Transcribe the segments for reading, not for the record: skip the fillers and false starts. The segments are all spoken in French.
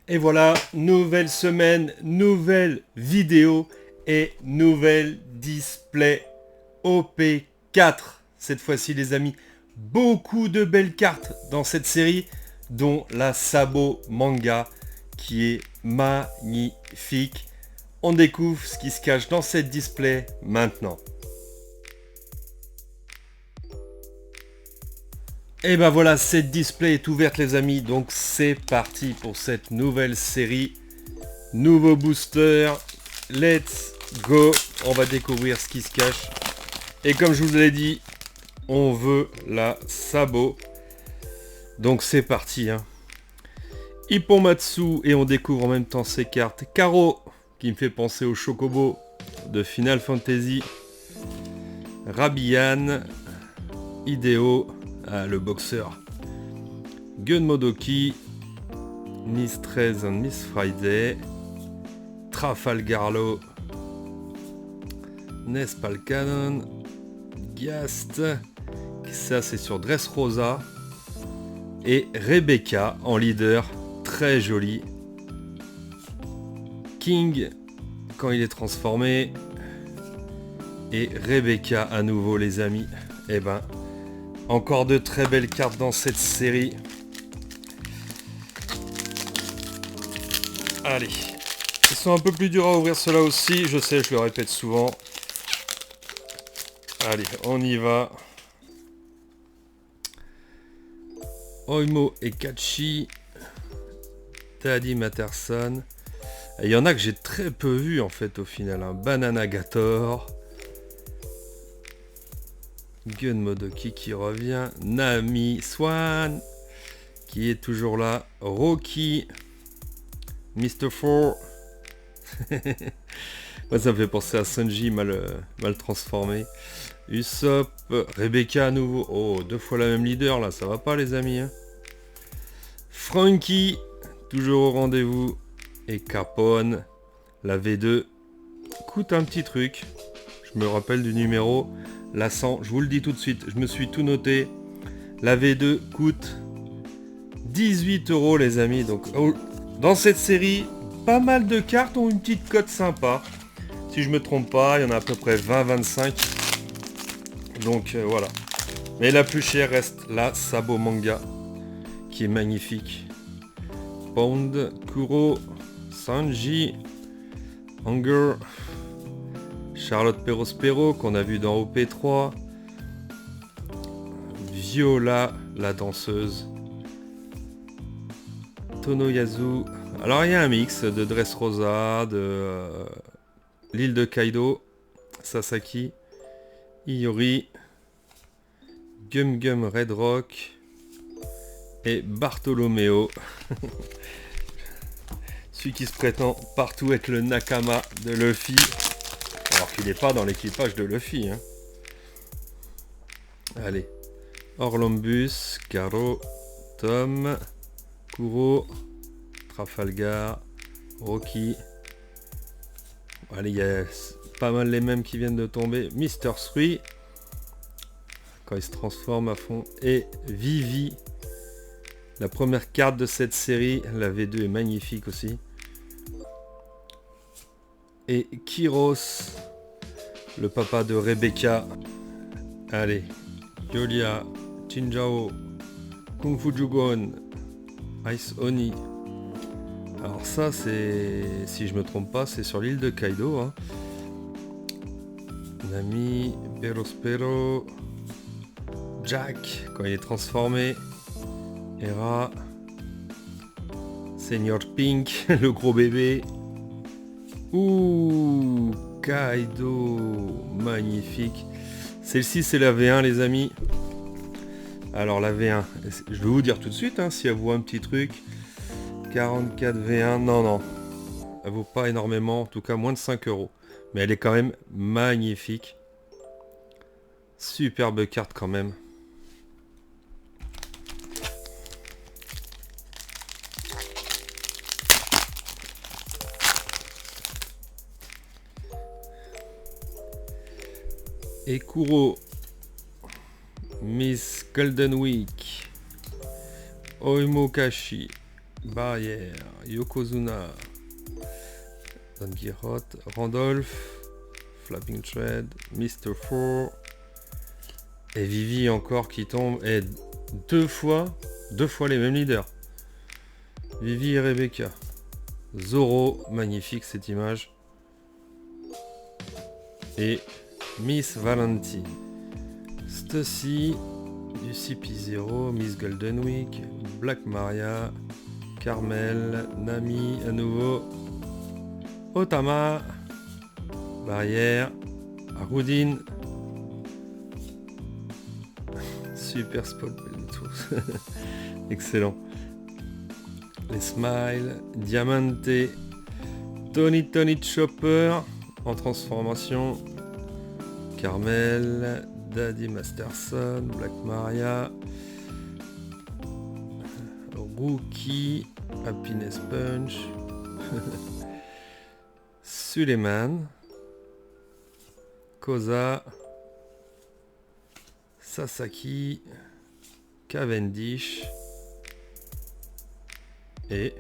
Et voilà, nouvelle semaine, nouvelle vidéo et nouvelle display OP4. Cette fois-ci les amis, beaucoup de belles cartes dans cette série, dont la Sabo Manga qui est magnifique. On découvre ce qui se cache dans cette display maintenant. Et ben voilà, cette display est ouverte les amis, donc c'est parti pour cette nouvelle série. Nouveau booster, let's go. On va découvrir ce qui se cache. Et comme je vous l'ai dit, on veut la Sabo. Donc c'est parti. Hippomatsu, et on découvre en même temps ses cartes. Karo, qui me fait penser au Chocobo de Final Fantasy. Rabian, Hideo, le boxeur. Gunmodoki, Miss 13 and Miss Friday. Trafalgarlo, Nespalcanon, Gast, ça c'est sur Dressrosa, et Rebecca en leader, très joli. King quand il est transformé, et Rebecca à nouveau les amis. Et ben, encore de très belles cartes dans cette série. Allez. Ils sont un peu plus durs à ouvrir ceux-là aussi, je sais, je le répète souvent. Allez, on y va. Oimo Ekachi, Taddy Matterson. Il y en a que j'ai très peu vu en fait au final. Banana Gator. Gunmodoki qui revient. Nami Swan qui est toujours là. Rocky. Mr. Four. Moi ça me fait penser à Sanji mal transformé. Usopp, Rebecca à nouveau. Oh, deux fois la même leader là, ça va pas les amis. Frankie, toujours au rendez-vous. Et Capone, la V2, coûte un petit truc. Je me rappelle du numéro, la 100, je vous le dis tout de suite, je me suis tout noté. La V2 coûte 18 € les amis. Donc dans cette série, pas mal de cartes ont une petite cote sympa. Si je me trompe pas, il y en a à peu près 20-25. Donc voilà. Mais la plus chère reste la Sabo Manga, qui est magnifique. Pound, Kuro, Sanji, Anger, Charlotte Perospero qu'on a vu dans OP3, Viola, la danseuse, Tonoyazu. Alors il y a un mix de Dressrosa, de l'île de Kaido, Sasaki, Iori, Gum Gum Red Rock et Bartolomeo. Celui qui se prétend partout être le Nakama de Luffy, alors qu'il n'est pas dans l'équipage de Luffy. Allez, Orlombus, Karo, Tom, Kuro, Trafalgar, Rocky. Allez, il y a pas mal les mêmes qui viennent de tomber. Mister 3, quand il se transforme à fond, et Vivi, la première carte de cette série. La V2 est magnifique aussi. Et Kyros, le papa de Rebecca. Allez, Yolia, Chinjao, Kung Fu Jugon, Ice Oni. Alors ça c'est, si je me trompe pas, c'est sur l'île de Kaido. Nami, Perospero, Jack quand il est transformé, Hera, Senior Pink, le gros bébé. Ouh, Kaido, magnifique. Celle-ci c'est la V1 les amis. Alors la V1, je vais vous dire tout de suite si elle vaut un petit truc. 44 V1, non, elle vaut pas énormément, en tout cas moins de 5 €. Mais elle est quand même magnifique. Superbe carte quand même. Et Kuro, Miss Golden Week, Oimokashi, Barrière, Yokozuna, Don Quixote, Randolph, Flapping Thread, Mr. Four, et Vivi encore qui tombe, et deux fois les mêmes leaders. Vivi et Rebecca. Zoro, magnifique cette image. Et Miss Valentine. Stussy, du CP0, Miss Golden Week, Black Maria, Carmel, Nami à nouveau, Otama, Barrière, Arudine, super spot, excellent. Les Smiles, Diamante, Tony Chopper en transformation, Carmel, Daddy Masterson, Black Maria, Rookie, Happiness Punch, Suleiman, Koza, Sasaki, Cavendish et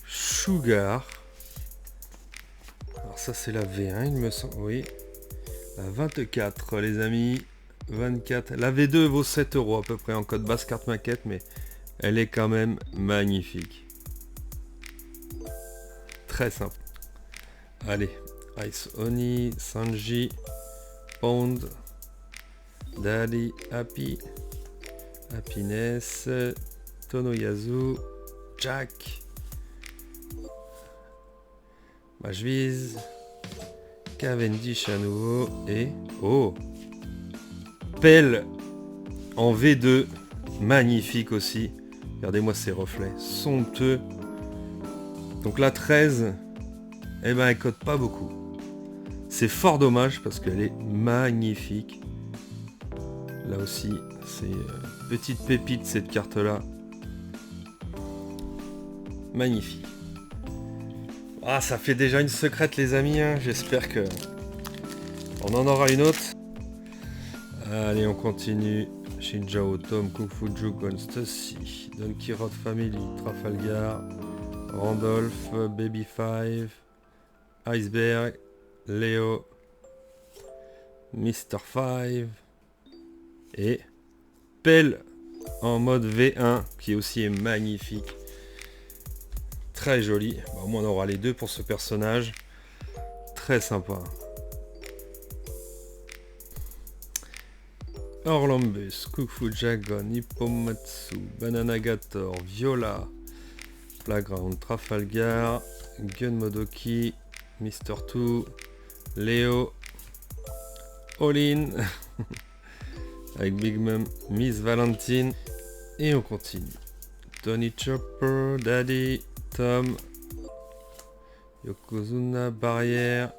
Sugar. Alors ça c'est la V1 il me semble, oui. La 24 les amis, 24. La V2 vaut 7 € à peu près en code basse carte maquette, mais elle est quand même magnifique. Très simple. Allez, Ice Oni, Sanji, Pound, Daddy, Happy, Happiness, Tonoyasu, Jack, Majviz, Cavendish à nouveau et... Oh, Pelle en V2, magnifique aussi. Regardez-moi ces reflets, somptueux. Donc la 13, eh ben elle cote pas beaucoup. C'est fort dommage parce qu'elle est magnifique. Là aussi, c'est petite pépite cette carte-là. Magnifique. Ah, ça fait déjà une secrète les amis, hein. J'espère que on en aura une autre. Allez, on continue. Shinjao, Tom, Kung Fu Jugon, Stussy, Don Quixote Family, Trafalgar, Randolph, Baby Five, Iceberg, Léo, Mr. Five et Pelle en mode V1 qui aussi est magnifique. Très joli. Bon, au moins on aura les deux pour ce personnage. Très sympa. Orlambus, Kufu Jagon, Hippomatsu, Bananagator, Viola, Playground, Trafalgar, Gun Modoki, Mr. 2, Léo, All-in, avec Big Mom, Miss Valentine, et on continue. Tony Chopper, Daddy, Tom, Yokozuna, Barrière,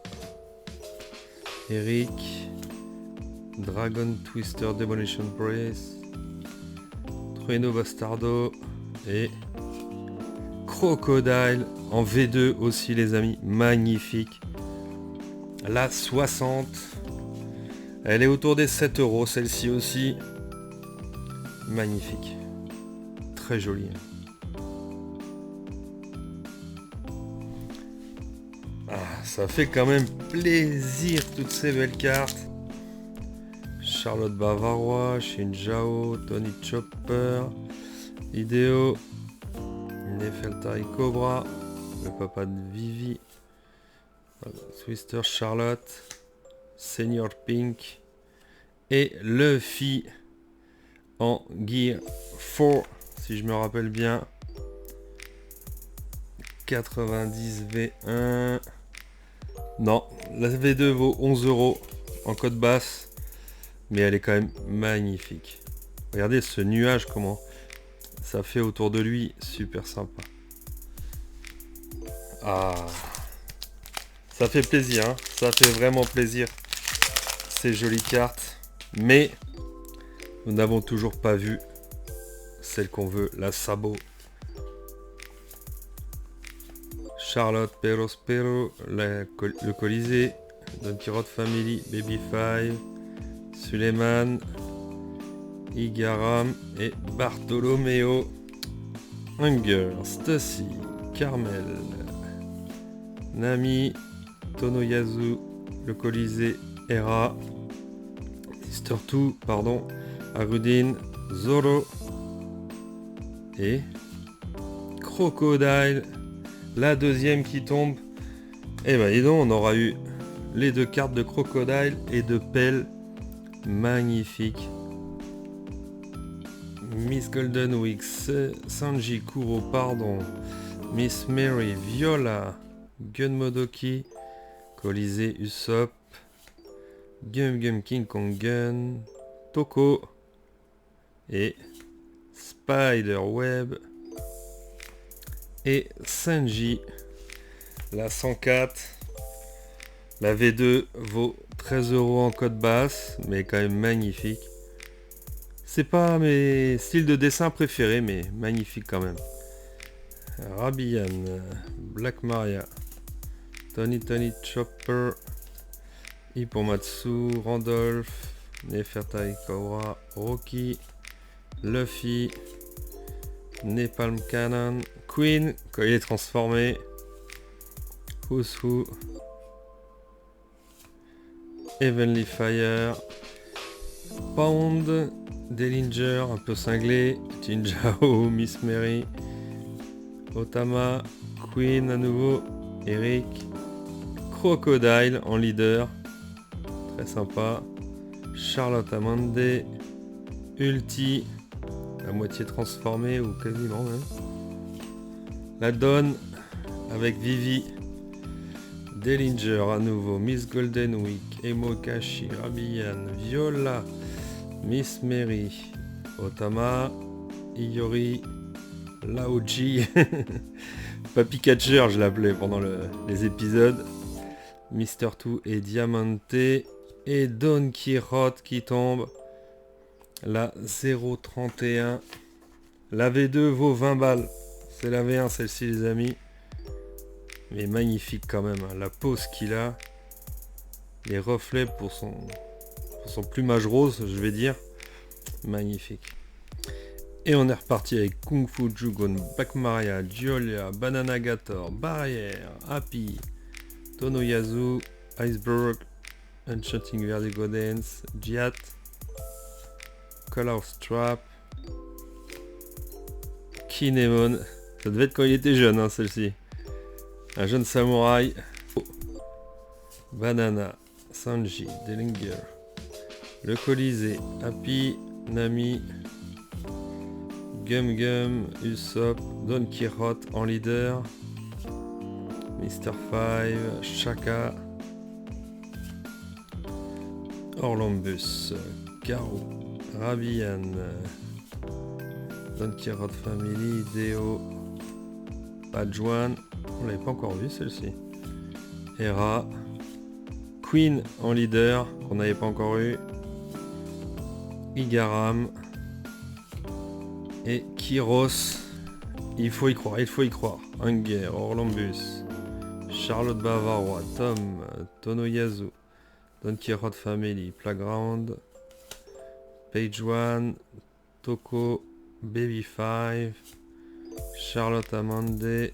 Eric, Dragon Twister, Demolition Brace, Trueno Bastardo et Crocodile en V2 aussi les amis, magnifique. La 60, elle est autour des 7 € celle-ci aussi, magnifique, très jolie. Ah, ça fait quand même plaisir toutes ces belles cartes. Charlotte Bavarois, Shinjao, Tony Chopper, Hideo, Nefeltari Cobra, le papa de Vivi, Twister Charlotte, Senior Pink et Luffy en Gear 4 si je me rappelle bien. 90 V1. Non, la V2 vaut 11 € en code basse. Mais elle est quand même magnifique. Regardez ce nuage, comment ça fait autour de lui. Super sympa. Ah, ça fait plaisir, hein. Ça fait vraiment plaisir. Ces jolies cartes. Mais nous n'avons toujours pas vu celle qu'on veut, la Sabot. Charlotte Perospero, le Colisée, Don Quixote Family, Baby Five, Suleiman, Igaram et Bartolomeo. Hunger, Stacy, Carmel, Nami, Tonoyazu, le Colisée, Hera, Sister 2, pardon, Arudin, Zoro et Crocodile, la deuxième qui tombe. Et ben dis donc, on aura eu les deux cartes de Crocodile et de Pelle. Magnifique. Miss Golden Week, Sanji, Kuro, pardon, Miss Mary, Viola, Gun Modoki, Colisée, Usopp, Gum King Kong Gun, Toko et Spider-Web et Sanji. La 104, la V2 vaut 13 € en code basse, mais quand même magnifique. C'est pas mes styles de dessin préférés, mais magnifique quand même. Rabian, Black Maria, Tony Chopper, Hippomatsu, Randolph, Nefertari Kaura, Rocky, Luffy, Napalm Cannon, Queen quand il est transformé, Who's Who, Heavenly Fire, Pound, Dellinger un peu cinglé, Jinjao, Miss Mary, Otama, Queen à nouveau, Eric, Crocodile en leader, très sympa, Charlotte Amande, Ulti, à moitié transformée ou quasiment même, la Dawn avec Vivi, Dellinger à nouveau, Miss Golden Week, Emokashi, Rabian, Viola, Miss Mary, Otama, Iori, Laoji, Papy Catcher je l'appelais pendant les épisodes, Mister 2 et Diamante, et Don Quirote qui tombe, la 0,31, la V2 vaut 20 balles, c'est la V1 celle-ci les amis, mais magnifique quand même, hein. La pose qu'il a, les reflets pour son plumage rose, je vais dire, magnifique. Et on est reparti avec Kung Fu Jugon, Black Maria, Giolia, Banana Gator, Barrière, Happy, Tonoyazu, Iceberg, Enchanting Vertigo Dance, Giat, Color Strap, Kinemon, ça devait être quand il était jeune, hein, celle-ci. Un jeune samouraï, Banana, Sanji, Dellinger, le Colisée, Happy, Nami, Gum, Usopp, Don Quirote en leader, Mr. 5, Shaka, Orlambus, Karu, Rabian, Don Quirote Family, Deo, Pajuan, on l'avait pas encore vu celle-ci, Hera, Queen en leader, qu'on n'avait pas encore eu, Igaram et Kyros, il faut y croire, Hunger, Orlambus, Charlotte Bavarois, Tom, Tonoyazu, Don Quirote Family, Playground, Page One, Toko, Baby 5, Charlotte Amande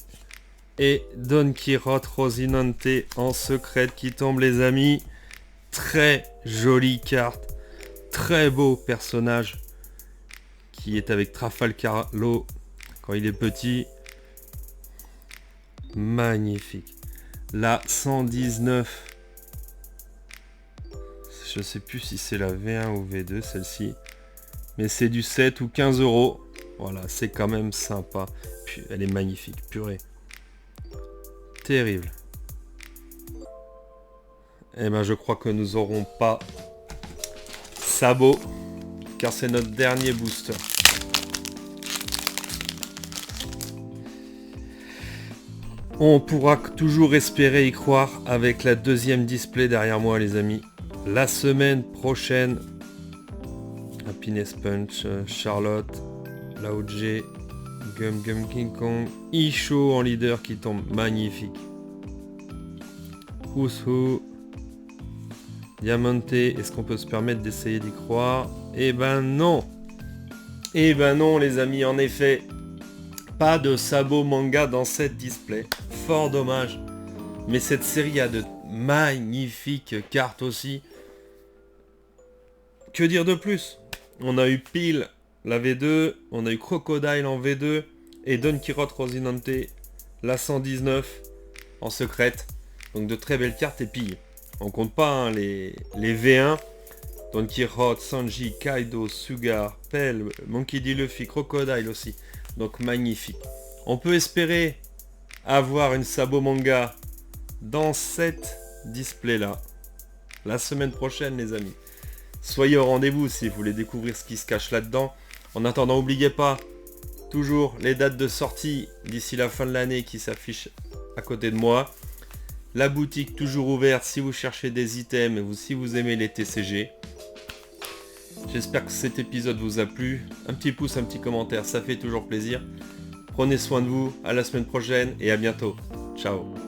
et Don Quirote Rosinante en secret qui tombe les amis. Très jolie carte, très beau personnage qui est avec Trafalgar Law quand il est petit. Magnifique. La 119. Je sais plus si c'est la V1 ou V2 celle-ci. Mais c'est du 7 ou 15 €. Voilà, c'est quand même sympa. Puis elle est magnifique, purée. Terrible. Eh ben je crois que nous n'aurons pas Sabo, car c'est notre dernier booster. On pourra toujours espérer y croire avec la deuxième display derrière moi les amis. La semaine prochaine, Happiness Punch, Charlotte, Laoji, Gum King Kong, Isho en leader qui tombe magnifique. Who's Who, Diamante, est-ce qu'on peut se permettre d'essayer d'y croire? Eh ben non. Eh ben non les amis, en effet. Pas de sabot manga dans cette display. Fort dommage. Mais cette série a de magnifiques cartes aussi. Que dire de plus? On a eu Peel, la V2. On a eu Crocodile en V2. Et Don Quirote Rosinante, la 119 en secrète. Donc de très belles cartes. Et puis, on compte pas hein, les V1. Don Quirote, Sanji, Kaido, Sugar, Pell, Monkey D. Luffy, Crocodile aussi. Donc magnifique. On peut espérer avoir une Sabo Manga dans cette display là. La semaine prochaine les amis. Soyez au rendez-vous si vous voulez découvrir ce qui se cache là-dedans. En attendant, n'oubliez pas toujours les dates de sortie d'ici la fin de l'année qui s'affichent à côté de moi. La boutique toujours ouverte si vous cherchez des items et si vous aimez les TCG. J'espère que cet épisode vous a plu. Un petit pouce, un petit commentaire, ça fait toujours plaisir. Prenez soin de vous, à la semaine prochaine et à bientôt. Ciao.